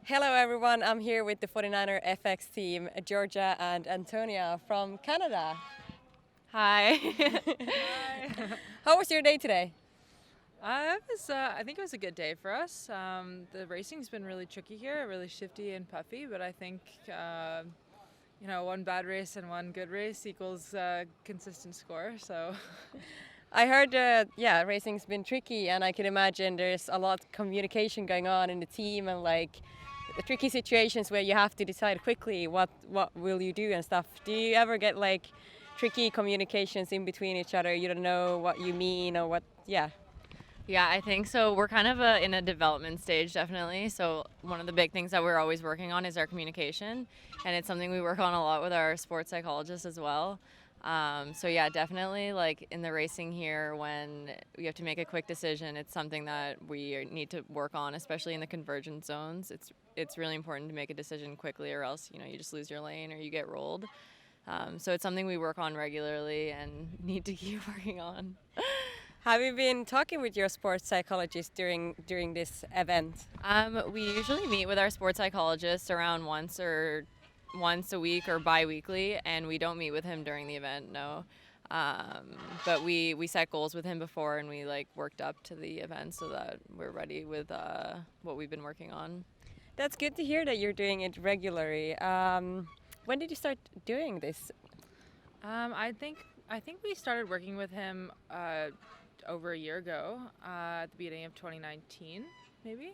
Hello everyone, I'm here with the 49er FX team, Georgia and Antonia from Canada. Hi. Hi. How was your day today? I think it was a good day for us. The racing's been really tricky here, really shifty and puffy, but I think one bad race and one good race equals consistent score. So I heard, racing's been tricky, and I can imagine there's a lot of communication going on in the team and like tricky situations where you have to decide quickly what will you do and stuff. Do you ever get like tricky communications in between each other? You don't know what you mean or what? Yeah. Yeah, I think so. We're kind of in a development stage, definitely. So one of the big things that we're always working on is our communication, and it's something we work on a lot with our sports psychologist as well. So yeah, definitely like in the racing here, when you have to make a quick decision, it's something that we need to work on, especially in the convergence zones. It's really important to make a decision quickly, or else you just lose your lane or you get rolled. So it's something we work on regularly and need to keep working on. Have you been talking with your sports psychologist during this event? We usually meet with our sports psychologist around once a week or bi-weekly, and we don't meet with him during the event, no. But we set goals with him before, and we like worked up to the event so that we're ready with what we've been working on. That's good to hear that you're doing it regularly. When did you start doing this? I think we started working with him over a year ago, at the beginning of 2019, maybe.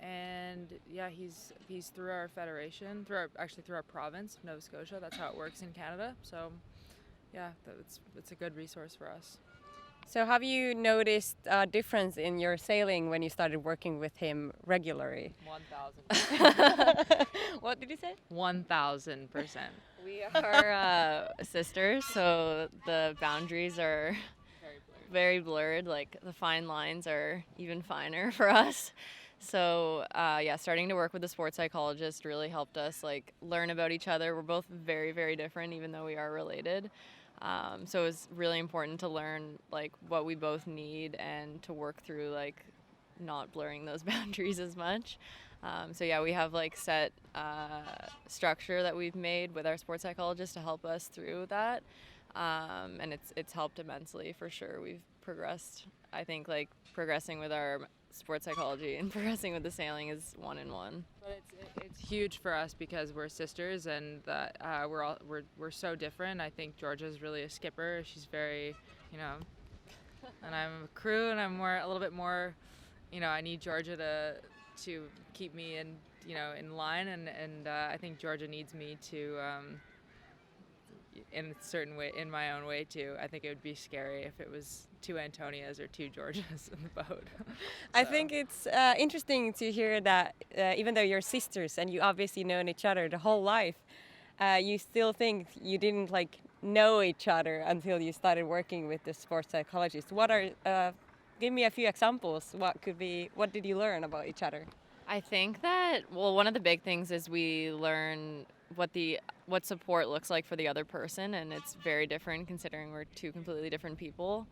And yeah, he's through our federation, through our province of Nova Scotia. That's how it works in Canada. So yeah, it's a good resource for us. So have you noticed a difference in your sailing when you started working with him regularly? 1,000%. What did you say? 1,000%. We are sisters, so the boundaries are very blurred. Like the fine lines are even finer for us. So yeah, starting to work with the sports psychologist really helped us like learn about each other. We're both very, very different, even though we are related. So it was really important to learn like what we both need and to work through like not blurring those boundaries as much. So yeah, we have like set structure that we've made with our sports psychologist to help us through that, and it's helped immensely for sure. We've progressed. I think like progressing with our sports psychology and progressing with the sailing is one in one. But it's huge for us because we're sisters and that we're so different. I think Georgia's really a skipper. She's very, and I'm a crew, and I'm a little bit more. I need Georgia to keep me in line, and I think Georgia needs me to in a certain way, in my own way too. I think it would be scary if it was two Antonias or two Georgias in the boat. I think it's interesting to hear that even though you're sisters and you obviously known each other the whole life, you still think you didn't like know each other until you started working with the sports psychologist. Give me a few examples. What did you learn about each other? I think that one of the big things is we learn what support looks like for the other person, and it's very different considering we're two completely different people.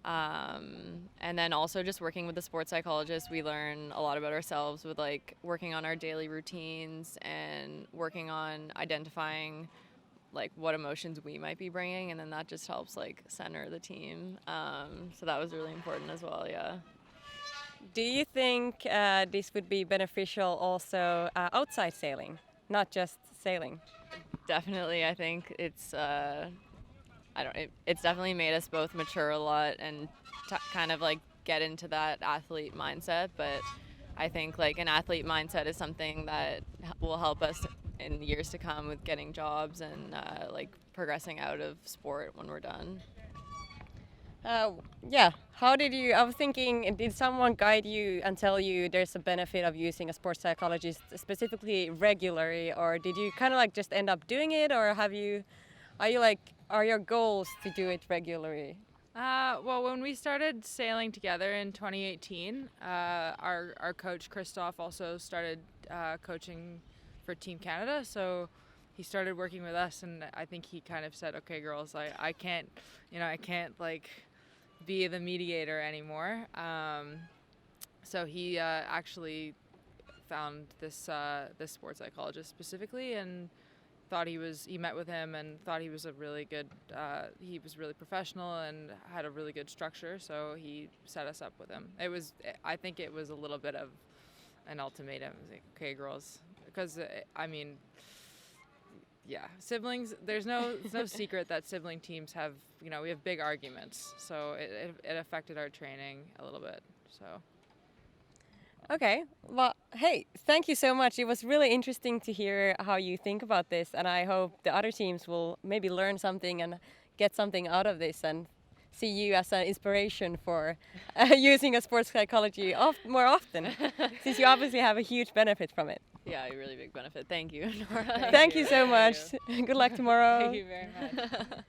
And then also just working with the sports psychologist, we learn a lot about ourselves with like working on our daily routines and working on identifying like what emotions we might be bringing, and then that just helps like center the team. So that was really important as well. Yeah. Do you think this would be beneficial also outside sailing, not just sailing? Definitely, I think it's definitely made us both mature a lot and kind of like get into that athlete mindset. But I think like an athlete mindset is something that will help us in years to come with getting jobs and like progressing out of sport when we're done. Yeah. I was thinking, did someone guide you and tell you there's a benefit of using a sports psychologist specifically regularly, or did you kind of like just end up doing it, or are your goals to do it regularly? Well, when we started sailing together in 2018, our coach Christoph also started coaching for Team Canada. So he started working with us, and I think he kind of said, "Okay, girls, I can't like be the mediator anymore." So he actually found this this sports psychologist specifically, and he met with him and thought he was a really good, he was really professional and had a really good structure, so he set us up with him. I think it was a little bit of an ultimatum. It was like, okay, girls, because I mean, yeah, siblings, it's no secret that sibling teams have, we have big arguments, so it affected our training a little bit, so. Okay, well, hey, thank you so much. It was really interesting to hear how you think about this, and I hope the other teams will maybe learn something and get something out of this and see you as an inspiration for using a sports psychology more often, since you obviously have a huge benefit from it. Yeah, a really big benefit. Thank you, Nora. Thank you so much. Good luck tomorrow. Thank you very much.